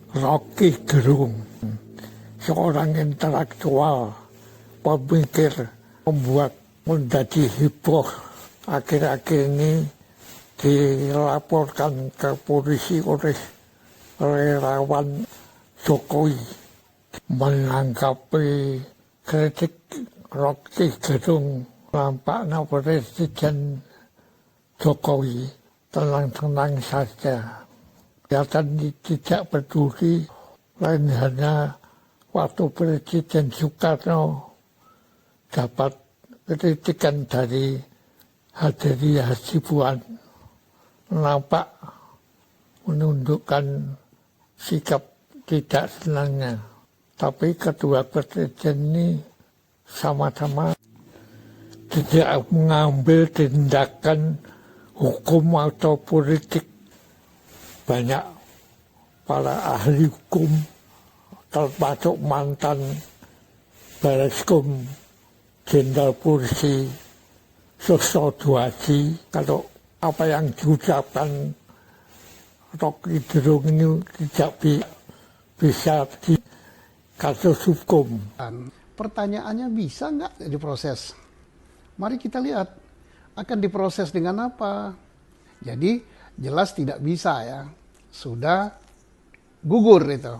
Rocky Gerung, seorang intelektual, pemikir, membuat menjadi heboh. Akhir-akhir ini dilaporkan ke polisi oleh relawan Jokowi menanggapi kritik Rocky Gerung. Nampaknya Presiden Jokowi tenang-tenang saja. Kelihatan tidak peduli, lain hanya waktu Presiden Soekarno dapat kritikan dari Hadiri Hasibuan, nampak menundukkan sikap tidak senangnya. Tapi kedua presiden ini sama-sama tidak mengambil tindakan hukum atau politik. Banyak para ahli hukum, termasuk mantan Bareskum Jenderal Polisi Susno Duadi, kalau apa yang diucapkan Rocky Gerung ini tidak bisa di kasus hukum. Pertanyaannya bisa nggak diproses? Mari kita lihat akan diproses dengan apa. Jadi jelas tidak bisa ya. Sudah gugur itu.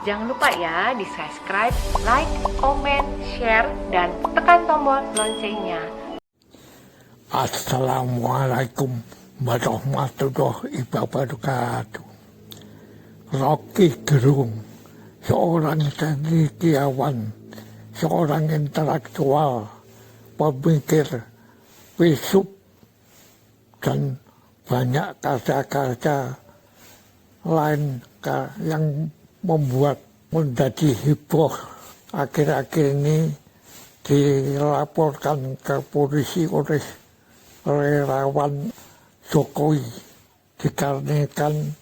Jangan lupa ya di subscribe, like, comment, share, dan tekan tombol loncengnya. Assalamualaikum warahmatullahi wabarakatuh. Rocky Gerung, seorang cendekiawan, seorang intelektual, pemikir, filsuf, dan banyak karya-karya lain yang membuat menjadi heboh. Akhir-akhir ini dilaporkan ke polisi oleh relawan Jokowi dikarenakan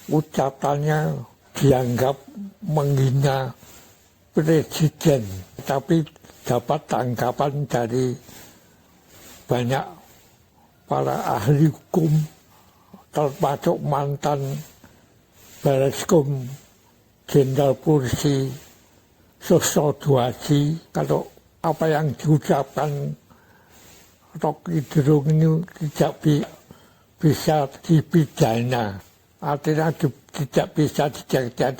ucapannya dianggap menghina presiden, tapi dapat tanggapan dari banyak para ahli hukum, termasuk mantan Bareskum Jenderal Polisi Susno Duadi. Kalau apa yang diucapkan Rocky Gerung ini tidak bisa dipidana, artinya tidak bisa dijadikan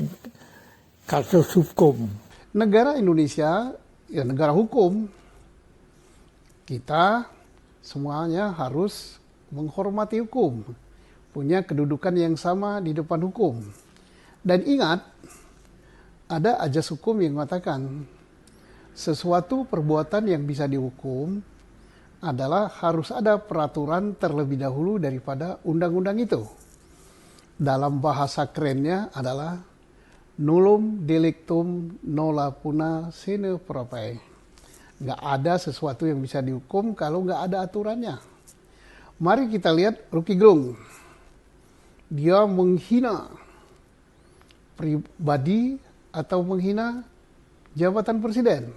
kasus hukum. Negara Indonesia ya negara hukum. Kita semuanya harus menghormati hukum, punya kedudukan yang sama di depan hukum. Dan ingat, ada ajas hukum yang mengatakan sesuatu perbuatan yang bisa dihukum adalah harus ada peraturan terlebih dahulu daripada undang-undang itu. Dalam bahasa kerennya adalah nullum delictum nola puna sine prope. Nggak ada sesuatu yang bisa dihukum kalau nggak ada aturannya. Mari kita lihat Rocky Gerung. Dia menghina pribadi atau menghina jabatan presiden.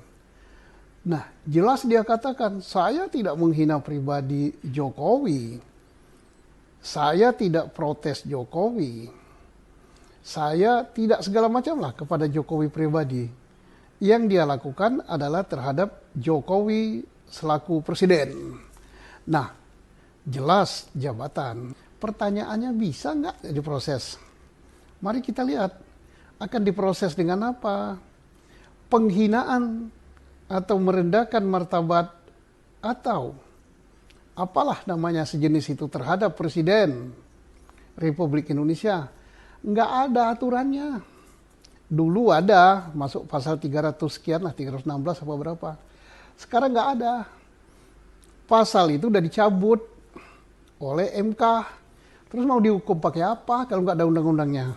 Nah, jelas dia katakan, saya tidak menghina pribadi Jokowi. Saya tidak protes Jokowi. Saya tidak segala macam lah kepada Jokowi pribadi. Yang dia lakukan adalah terhadap Jokowi selaku presiden. Nah, jelas jabatan. Pertanyaannya bisa nggak diproses? Mari kita lihat akan diproses dengan apa. Penghinaan atau merendahkan martabat atau apalah namanya sejenis itu terhadap Presiden Republik Indonesia. Nggak ada aturannya. Dulu ada, masuk pasal 300 sekian lah, 316 apa berapa. Sekarang nggak ada. Pasal itu udah dicabut oleh MK. Terus mau dihukum pakai apa kalau nggak ada undang-undangnya?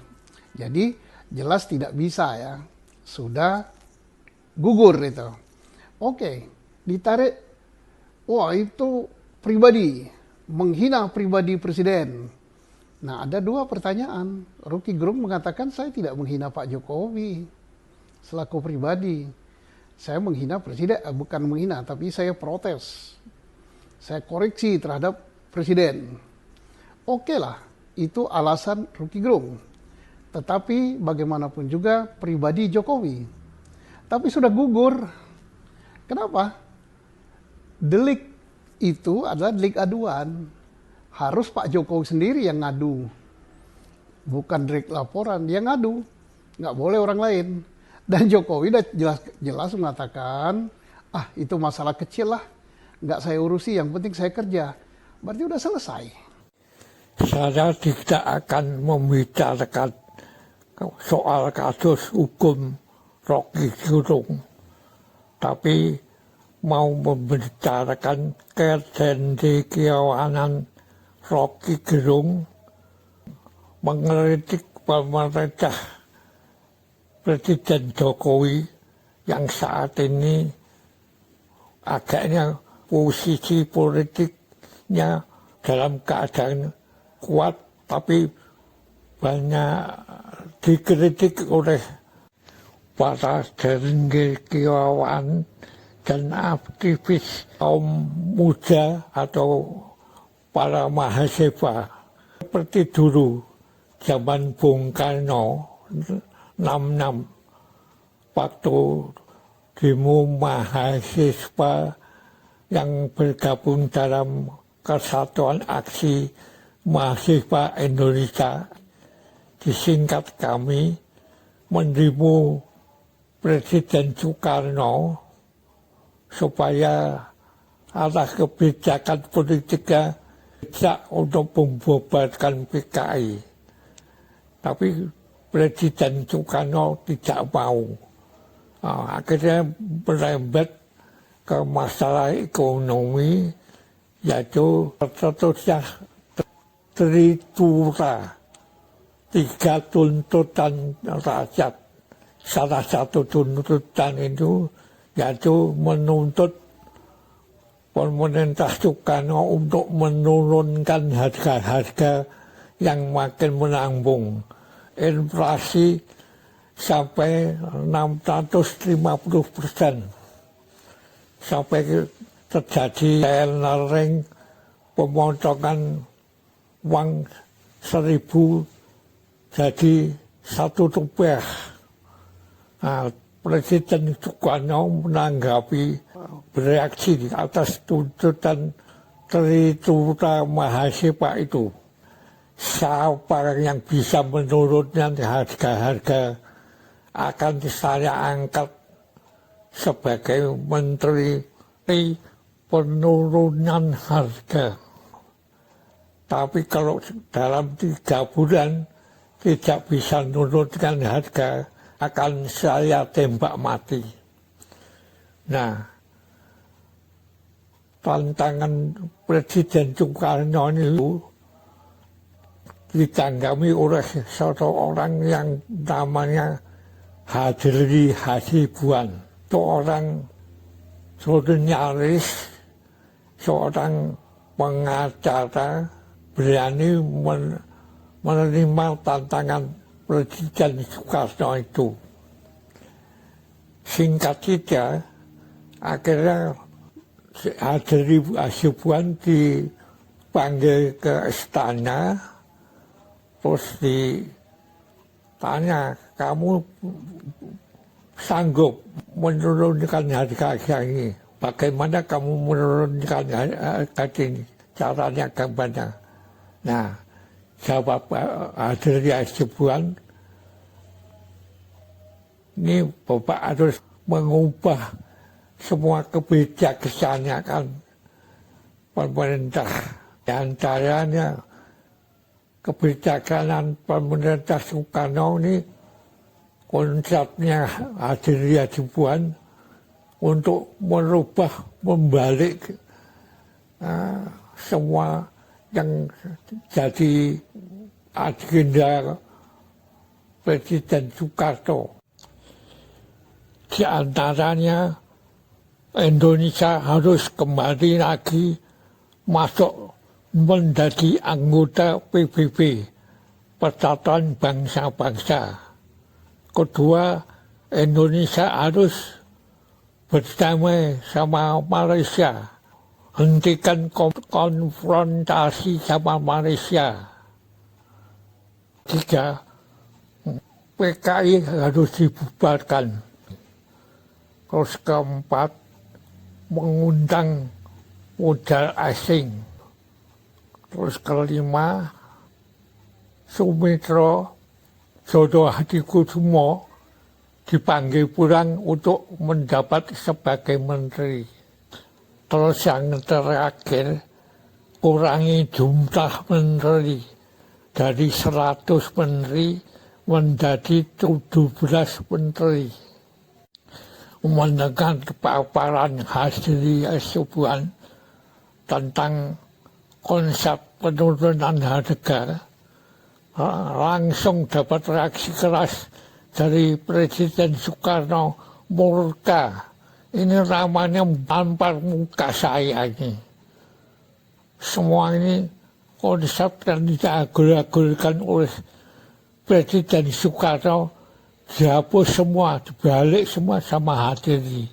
Jadi jelas tidak bisa ya. Sudah gugur itu. Oke, ditarik. Wah, itu pribadi, menghina pribadi presiden. Nah, ada dua pertanyaan. Rocky Gerung mengatakan saya tidak menghina Pak Jokowi selaku pribadi. saya menghina presiden, bukan menghina, tapi saya protes. Saya koreksi terhadap presiden. Oke lah, itu alasan Rocky Gerung. Tetapi bagaimanapun juga pribadi Jokowi. Tapi sudah gugur. Kenapa? Delik itu adalah delik aduan. Harus Pak Jokowi sendiri yang ngadu. Bukan delik laporan, dia ngadu. Nggak boleh orang lain. Dan Jokowi udah jelas mengatakan, itu masalah kecil lah. Nggak saya urusi, yang penting saya kerja. Berarti udah selesai. Saya tidak akan membicarakan soal kasus hukum Rocky Gerung. Tapi mau membicarakan kecendekiawanan Rocky Gerung mengkritik pemerintah Presiden Jokowi yang saat ini agaknya posisi politiknya dalam keadaan kuat, tapi banyak dikritik oleh para cendekiawan dan aktivis kaum muda atau para mahasiswa. Seperti dulu zaman Bung Karno 66, waktu demo mahasiswa yang bergabung dalam Kesatuan Aksi Mahasiswa Indonesia, disingkat kami, mendemo Presiden Soekarno supaya atas kebijakan politiknya tidak untuk membubarkan PKI. Tapi Presiden Soekarno tidak mau. Akhirnya merembet ke masalah ekonomi, yaitu tercetusnya Tritura, 3 tuntutan rakyat. Salah satu tuntutan itu yaitu menuntut pemerintah Soekarno untuk menurunkan harga-harga yang makin menambung. Inflasi sampai 650%. Sampai terjadi layering pemotongan uang 1.000 jadi 1 rupiah. Nah, Presiden Soekarno menanggapi bereaksi atas tuntutan Tritura mahasiswa itu. Siapa yang bisa menurunkan harga-harga akan saya angkat sebagai menteri penurunan harga. Tapi kalau dalam 3 bulan tidak bisa menurunkan harga, akan saya tembak mati. Nah, tantangan Presiden Soekarno itu ditanggapi oleh seorang yang namanya Hadri Hasibuan, seorang jurnalis, seorang pengacara, berani menerima tantangan Presiden Soekarno itu. Singkat saja, akhirnya Hadri Hasibuan dipanggil ke istana, terus ditanya, kamu sanggup menurunkan harga ini? Bagaimana kamu menurunkan harga ini? Caranya bagaimana? Nah, jawab Hadri Hasibuan, ini Bapak harus mengubah semua kebijaksanaan kan pemerintah. Di antaranya kebijaksanaan pemerintah Soekarno ini konsepnya Hadri Hasibuan untuk merubah, membalik semua yang jadi agenda Presiden Soekarno. Di antaranya Indonesia harus kembali lagi masuk menjadi anggota PBB, Persatuan Bangsa-Bangsa. Kedua, Indonesia harus berdamai sama Malaysia, hentikan konfrontasi sama Malaysia. 3, PKI harus dibubarkan. Terus keempat, mengundang modal asing. Terus kelima, Sumitro Jodoh Hadikusumo dipanggil pulang untuk mendapat sebagai menteri. Terus yang terakhir, kurangi jumlah menteri dari 100 menteri menjadi 17 menteri. Mendengar paparan Hasri Hasibuan tentang konsep penurunan harga, langsung dapat reaksi keras dari Presiden Soekarno. Murka, ini namanya tampar muka saya ini. Semua ini konsep yang diagul-agulkan oleh Presiden Soekarno dihapus semua, dibalik semua sama Hadiri.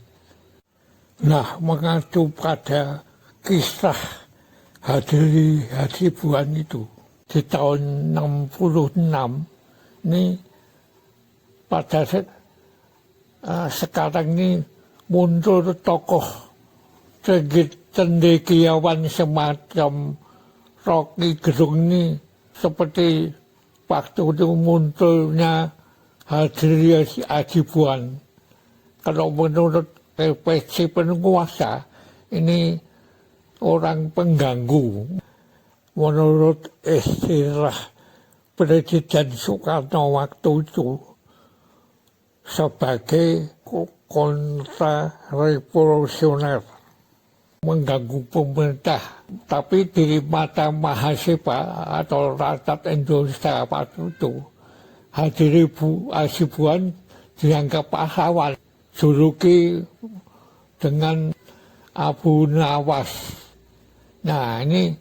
Nah, mengacu pada kisah Hadiri Hasibuan itu di tahun 66 ini, pada sekarang ini muncul tokoh cendekiawan semacam Rocky Gerung ini, seperti waktu itu munculnya Hadiri Hasibuan. Kalau menurut PC penguasa, ini orang pengganggu. Menurut istilah Presiden Soekarno waktu itu, sebagai kontra-revolusioner, mengganggu pemerintah. Tapi di mata mahasiswa atau rakyat Indonesia waktu itu, Hadiri Hasibuan dianggap pahlawan, juluki dengan Abu Nawas. Nah, ini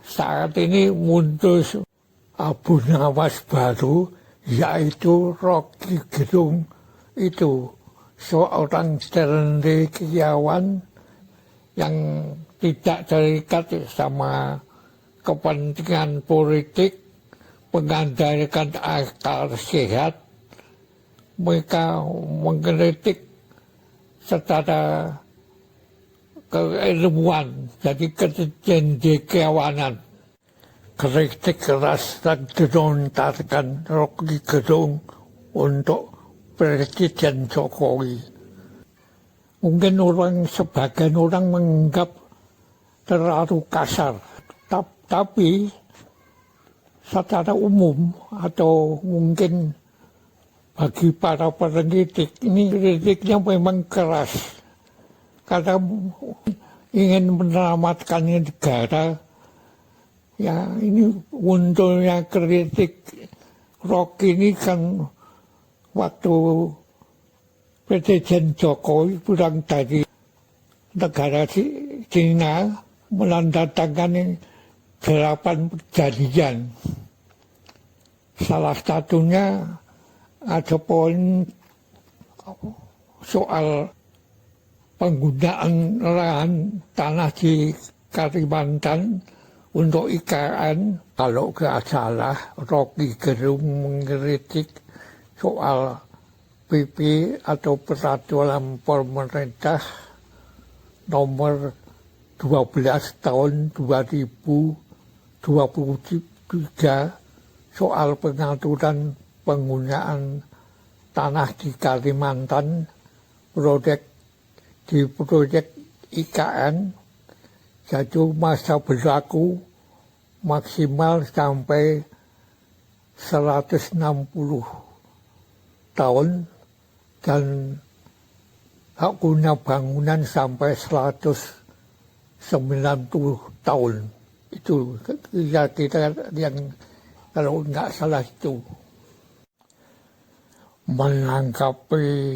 saat ini muncul Abu Nawas baru, yaitu Rocky Gerung itu, seorang cendekiawan yang tidak terikat sama kepentingan politik, mengandalkan akal sehat. Mereka mengkritik secara keilmuan, jadi kecendekiawanan. Kritik keras dan dilontarkan Rocky Gerung untuk Presiden Jokowi. Mungkin sebagian orang menganggap terlalu kasar, tapi secara umum atau mungkin bagi para pendidik, ini kritiknya memang keras karena ingin menyelamatkan negara. Ya, ini munculnya kritik Rocky ini kan waktu Presiden Jokowi pulang dari negara Cina menandatangani 8 perjanjian. Salah satunya ada poin soal penggunaan lahan tanah di Kalimantan untuk IKN. Kalau nggak salah, Rocky Gerung mengkritik soal PP atau Peraturan Pemerintah nomor 12 tahun 2023 soal pengaturan penggunaan tanah di Kalimantan, proyek IKN, jatuh masa berlaku maksimal sampai 160 tahun dan hak guna bangunan sampai 190 tahun. Itu kira-kira yang kalau nggak salah itu. Menanggapi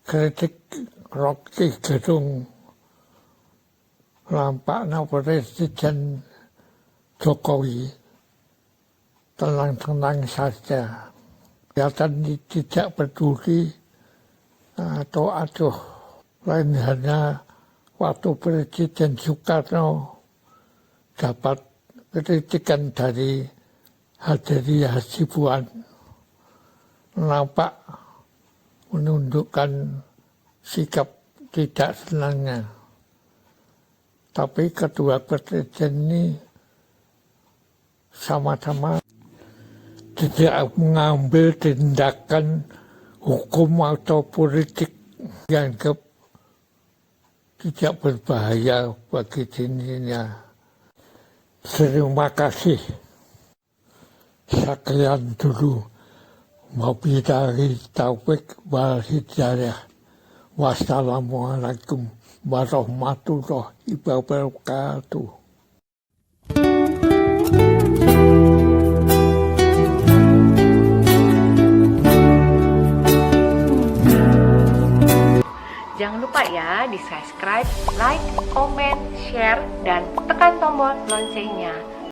kritik Rocky Gerung, nampaknya Presiden Jokowi tenang-tenang saja. Kelihatan tidak peduli atau aduh, lain hanya waktu Presiden Soekarno dapat kritikan dari Hadiri Hasibuan, nampak menundukkan sikap tidak senangnya. Tapi kedua presiden ini sama-sama tidak mengambil tindakan hukum atau politik yang tidak berbahaya bagi dirinya. Terima kasih. Sekian dulu. Wabillahi taufiq wal hidayah. Wassalamualaikum warahmatullahi wabarakatuh. Jangan lupa ya di subscribe, like, comment, share, dan tekan tombol loncengnya.